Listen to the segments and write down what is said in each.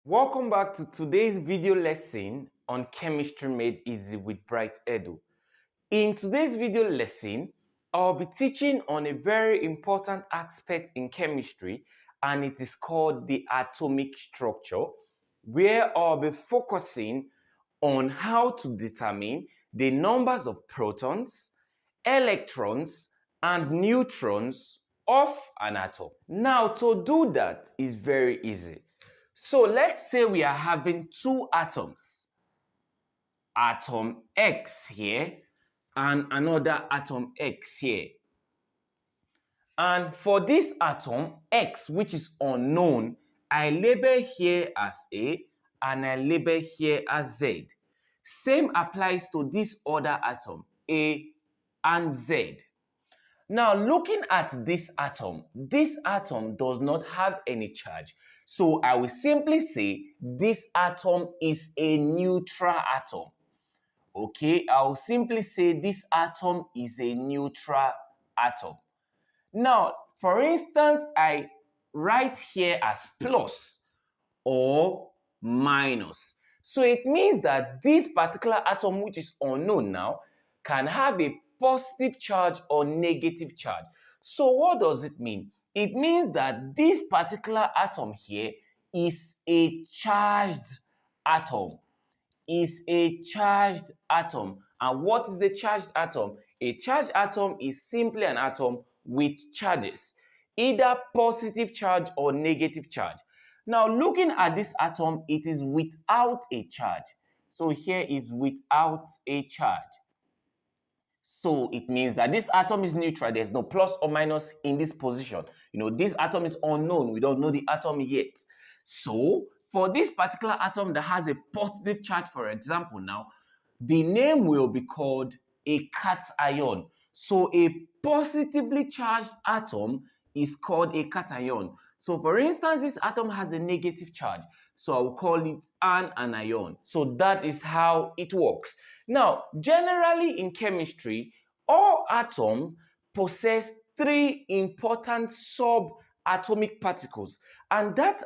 Welcome back to today's video lesson on Chemistry Made Easy with Bright Edu. In today's video lesson, I'll be teaching on a very important aspect in chemistry, and it is called the atomic structure, where I'll be focusing on how to determine the numbers of protons, electrons, and neutrons of an atom. Now, to do that is very easy. So let's say we are having two atoms, atom X here and another atom X here. And for this atom X, which is unknown, I label here as A and I label here as Z. Same applies to this other atom, A and Z. Now, looking at this atom does not have any charge. So I will simply say this atom is a neutral atom. Okay, I will simply say this atom is a neutral atom. Now, for instance, I write here as plus or minus. So it means that this particular atom, which is unknown now, can have a positive charge or negative charge. So what does it mean? It means that this particular atom here is a charged atom. And what is a charged atom? A charged atom is simply an atom with charges, either positive charge or negative charge. Now, looking at this atom, it is without a charge. So here is without a charge. So it means that this atom is neutral. There's no plus or minus in this position. This atom is unknown. We don't know the atom yet. So for this particular atom that has a positive charge, for example, now, the name will be called a cation. So a positively charged atom is called a cation. So for instance, this atom has a negative charge. So I'll call it an anion. So that is how it works. Now, generally in chemistry, all atoms possess three important subatomic particles, and that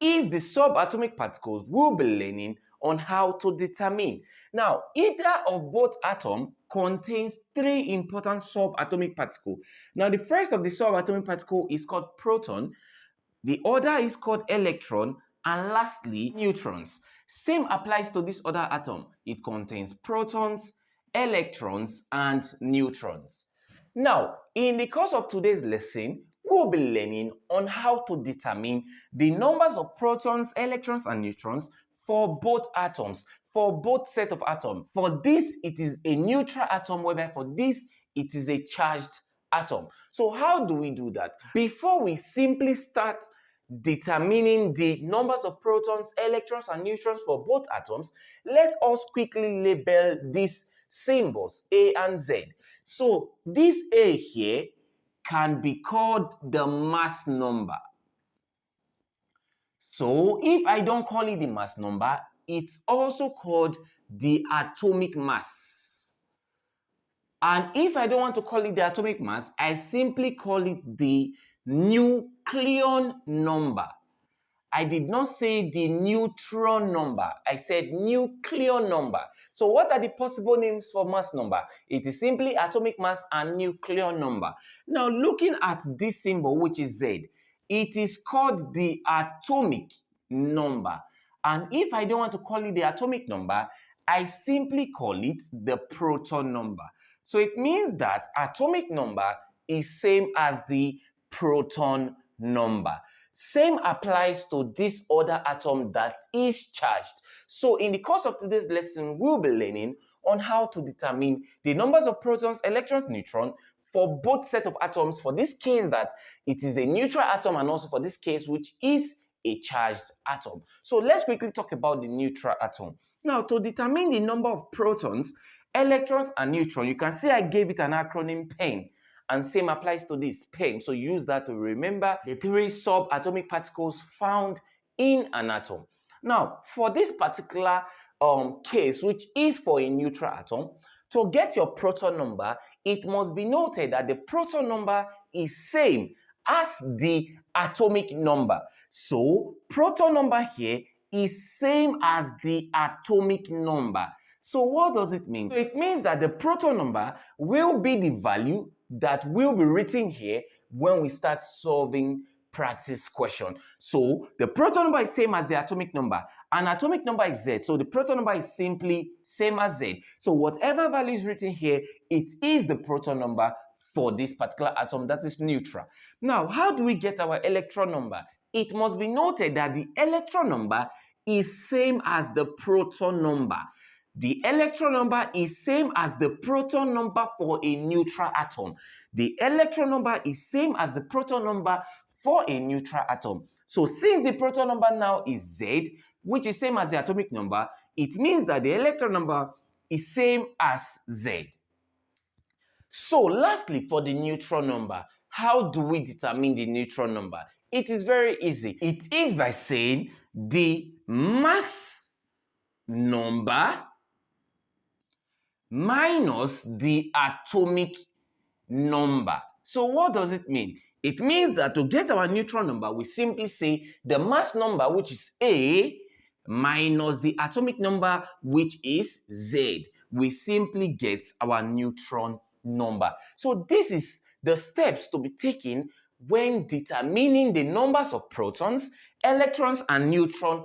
is the subatomic particles we'll be learning on how to determine. Now, either of both atoms contains three important subatomic particles. Now, the first of the subatomic particle is called proton, the other is called electron, and lastly, neutrons. Same applies to this other atom. It contains protons, electrons, and neutrons. Now, in the course of today's lesson, we'll be learning on how to determine the numbers of protons, electrons, and neutrons for both atoms, for both set of atoms. For this, it is a neutral atom, whereby for this, it is a charged atom. So how do we do that? Before we simply start determining the numbers of protons, electrons, and neutrons for both atoms, let us quickly label these symbols A and Z. So this A here can be called the mass number. So if I don't call it the mass number, it's also called the atomic mass. And if I don't want to call it the atomic mass, I simply call it the nucleon number. I did not say the neutron number. I said nucleon number. So what are the possible names for mass number? It is simply atomic mass and nucleon number. Now, looking at this symbol, which is Z, it is called the atomic number. And if I don't want to call it the atomic number, I simply call it the proton number. So it means that atomic number is same as the proton number. Same applies to this other atom that is charged. So in the course of today's lesson, we'll be learning on how to determine the numbers of protons, electrons, neutrons for both set of atoms, for this case that it is a neutral atom, and also for this case which is a charged atom. So let's quickly talk about the neutral atom. Now, to determine the number of protons, electrons, and neutrons, you can see I gave it an acronym PEN. And same applies to this PEN. So use that to remember the three subatomic particles found in an atom. Now, for this particular case, which is for a neutral atom, to get your proton number, it must be noted that the proton number is same as the atomic number. So proton number here is same as the atomic number. So what does it mean? So it means that the proton number will be the value that will be written here when we start solving practice question. So the proton number is same as the atomic number, and atomic number is Z. So the proton number is simply same as Z. So whatever value is written here, it is the proton number for this particular atom, that is neutral. Now, how do we get our electron number? It must be noted that the electron number is same as the proton number. The electron number is same as the proton number for a neutral atom. The electron number is same as the proton number for a neutral atom. So since the proton number now is Z, which is same as the atomic number, it means that the electron number is same as Z. So lastly, for the neutron number, how do we determine the neutron number? It is very easy. It is by saying the mass number minus the atomic number. So what does it mean? It means that to get our neutron number, we simply say the mass number, which is A, minus the atomic number, which is Z. We simply get our neutron number. So this is the steps to be taken when determining the numbers of protons, electrons, and neutrons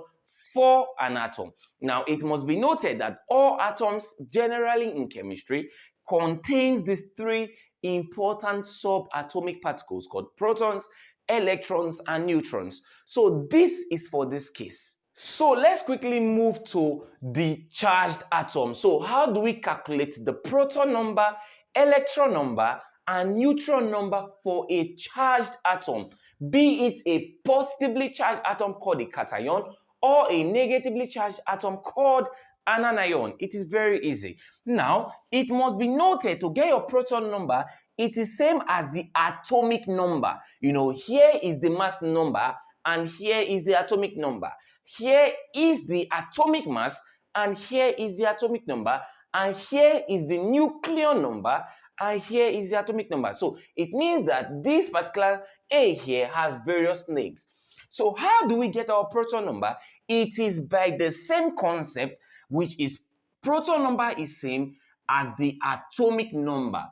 for an atom. Now, it must be noted that all atoms generally in chemistry contains these three important subatomic particles called protons, electrons, and neutrons. So this is for this case. So let's quickly move to the charged atom. So how do we calculate the proton number, electron number, and neutron number for a charged atom? Be it a positively charged atom called a cation or a negatively charged atom called an anion. It is very easy. Now, it must be noted to get your proton number, it is same as the atomic number. You know, here is the mass number and here is the atomic number. Here is the atomic mass and here is the atomic number, and here is the nuclear number and here is the atomic number. So it means that this particular A here has various names. So how do we get our proton number? It is by the same concept, which is proton number is same as the atomic number.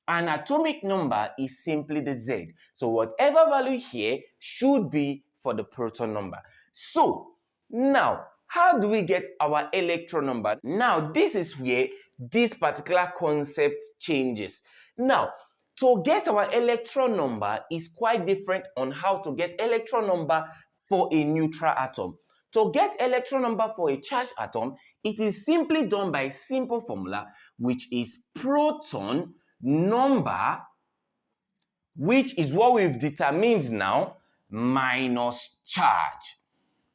And atomic number is simply the Z. So whatever value here should be for the proton number. So now, how do we get our electron number? Now, this is where this particular concept changes. Now, to get our electron number is quite different on how to get electron number for a neutral atom. To get electron number for a charged atom, it is simply done by a simple formula, which is proton number, which is what we've determined now, minus charge.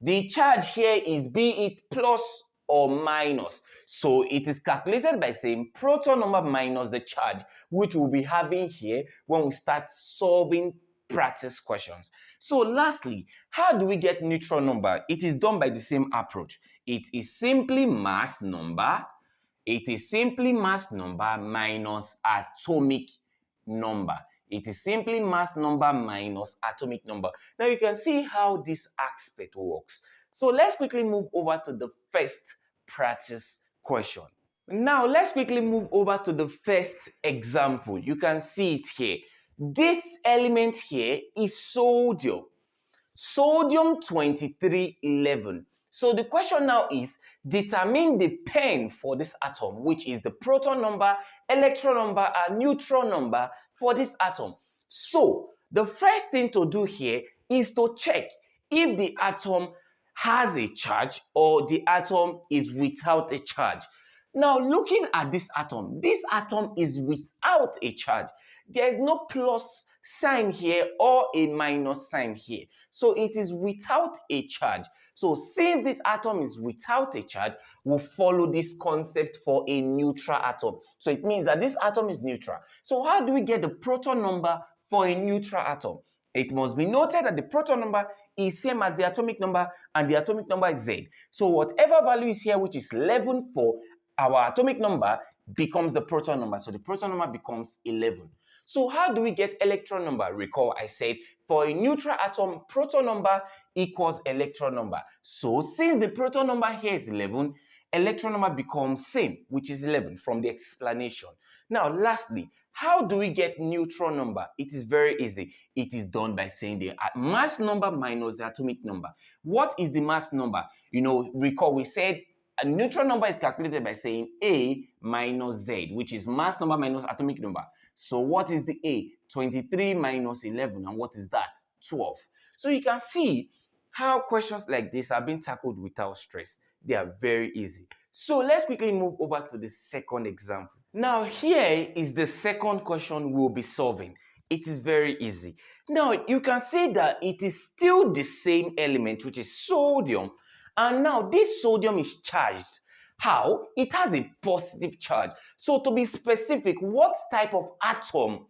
The charge here is be it plus or minus. So it is calculated by saying proton number minus the charge, which we'll be having here when we start solving practice questions. So lastly, how do we get neutron number? It is done by the same approach. It is simply mass number. It is simply mass number minus atomic number. It is simply mass number minus atomic number. Now you can see how this aspect works. So let's quickly move over to the first practice question. Now let's quickly move over to the first example. You can see it here. This element here is sodium. Sodium 2311. So the question now is, determine the pair for this atom, which is the proton number, electron number, and neutron number for this atom. So the first thing to do here is to check if the atom has a charge or the atom is without a charge. Now looking at this atom is without a charge. There is no plus sign here or a minus sign here. So it is without a charge. So since this atom is without a charge, we'll follow this concept for a neutral atom. So it means that this atom is neutral. So how do we get the proton number for a neutral atom? It must be noted that the proton number is same as the atomic number and the atomic number is Z. So whatever value is here, which is 11 for our atomic number, becomes the proton number. So the proton number becomes 11. So how do we get electron number? Recall I said for a neutral atom, proton number equals electron number. So since the proton number here is 11, electron number becomes same, which is 11 from the explanation. Now lastly, how do we get neutron number? It is very easy. It is done by saying the mass number minus the atomic number. What is the mass number? Recall we said a neutron number is calculated by saying A minus Z, which is mass number minus atomic number. So what is the A? 23 minus 11. And what is that? 12. So you can see how questions like this are being tackled without stress. They are very easy. So let's quickly move over to the second example. Now here is the second question we'll be solving. It is very easy. Now you can see that it is still the same element, which is sodium. And now this sodium is charged. How? It has a positive charge. So to be specific, what type of atom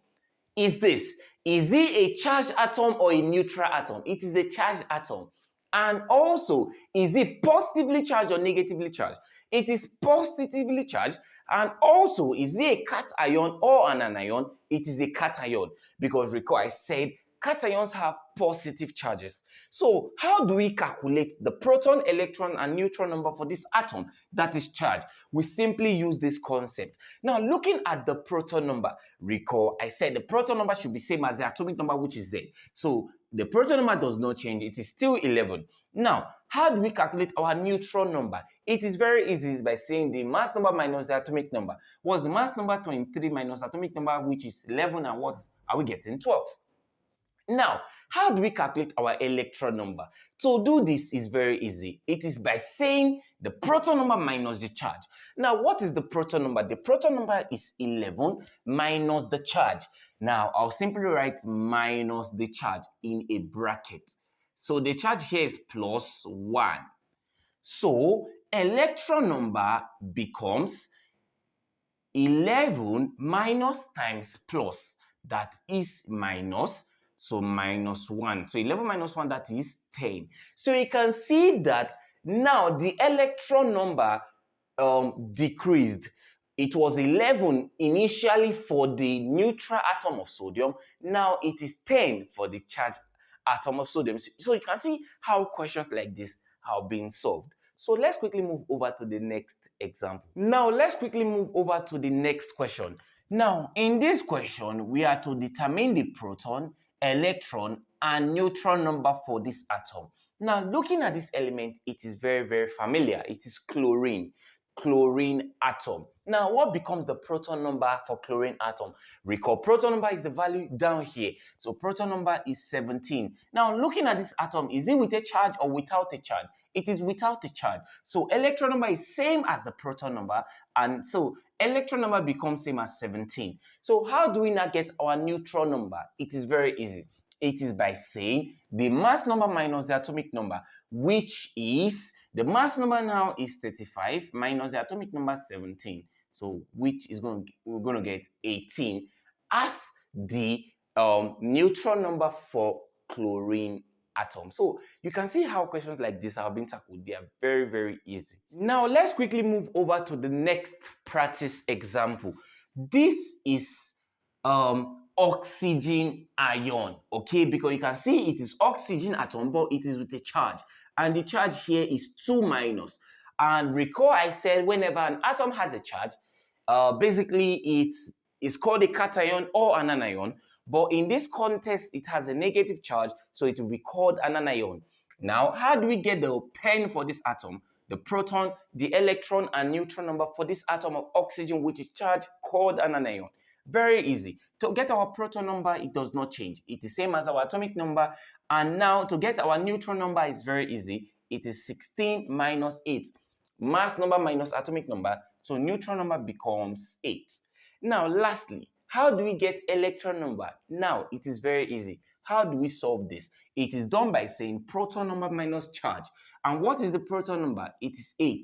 is this? Is it a charged atom or a neutral atom? It is a charged atom. And also, is it positively charged or negatively charged? It is positively charged. And also, is it a cation or an anion? It is a cation. Because recall I said cations have positive charges. So how do we calculate the proton, electron, and neutron number for this atom that is charged? We simply use this concept. Now looking at the proton number, recall I said the proton number should be same as the atomic number, which is Z. So the proton number does not change. It is still 11. Now, how do we calculate our neutron number? It is very easy by saying the mass number minus the atomic number. What's the mass number? 23 minus atomic number, which is 11, and what are we getting? 12. Now, how do we calculate our electron number? To do this is very easy. It is by saying the proton number minus the charge. Now, what is the proton number? The proton number is 11 minus the charge. Now, I'll simply write minus the charge in a bracket. So the charge here is plus 1. So electron number becomes 11 minus times plus. That is minus. So minus 1. So 11 minus 1, that is 10. So you can see that now the electron number decreased. It was 11 initially for the neutral atom of sodium. Now it is 10 for the charged atom of sodium. So you can see how questions like this are being solved. So let's quickly move over to the next example. Now let's quickly move over to the next question. Now in this question, we are to determine the proton, electron, and neutron number for this atom. Now looking at this element, it is very, very familiar. It is chlorine. Chlorine atom. Now what becomes the proton number for chlorine atom? Recall proton number is the value down here. So proton number is 17. Now looking at this atom, is it with a charge or without a charge? It is without a charge. So electron number is same as the proton number, and so electron number becomes same as 17. So how do we now get our neutron number? It is very easy. It is by saying the mass number minus the atomic number, which is, the mass number now is 35 minus the atomic number 17. So which is we're going to get 18 as the neutron number for chlorine atom. So you can see how questions like this have been tackled. They are very, very easy. Now let's quickly move over to the next practice example. This is oxygen ion, okay, because you can see it is oxygen atom, but it is with a charge, and the charge here is 2 minus. And recall I said whenever an atom has a charge, basically it's called a cation or an anion, but in this context it has a negative charge, so it will be called an anion. Now how do we get the pen for this atom, the proton, the electron, and neutron number for this atom of oxygen, which is charged, called an anion? Very easy. To get our proton number, it does not change. It is same as our atomic number. And now to get our neutron number is very easy. It is 16 minus 8. Mass number minus atomic number. So neutron number becomes 8. Now lastly, how do we get electron number? Now it is very easy. How do we solve this? It is done by saying proton number minus charge. And what is the proton number? It is 8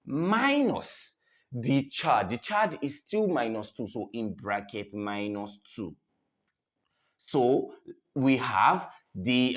minus the charge. The charge is still minus 2, so in bracket minus 2. So we have the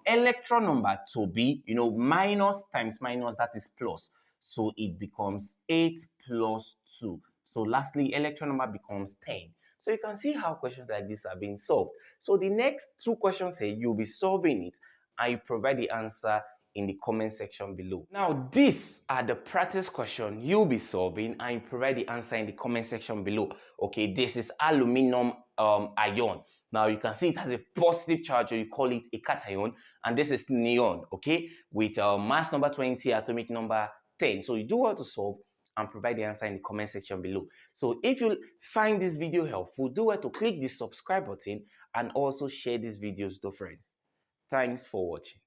electron number to be, minus times minus, that is plus. So it becomes 8 plus 2. So lastly, electron number becomes 10. So you can see how questions like this are being solved. So the next two questions here, you'll be solving it and you provide the answer in the comment section below. Now, these are the practice question you'll be solving and you provide the answer in the comment section below. Okay, this is aluminum ion. Now, you can see it has a positive charge, or you call it a cation, and this is neon, okay, with mass number 20, atomic number 10. So you do well to solve and provide the answer in the comment section below. So if you find this video helpful, do well to click the subscribe button and also share these videos to friends. Thanks for watching.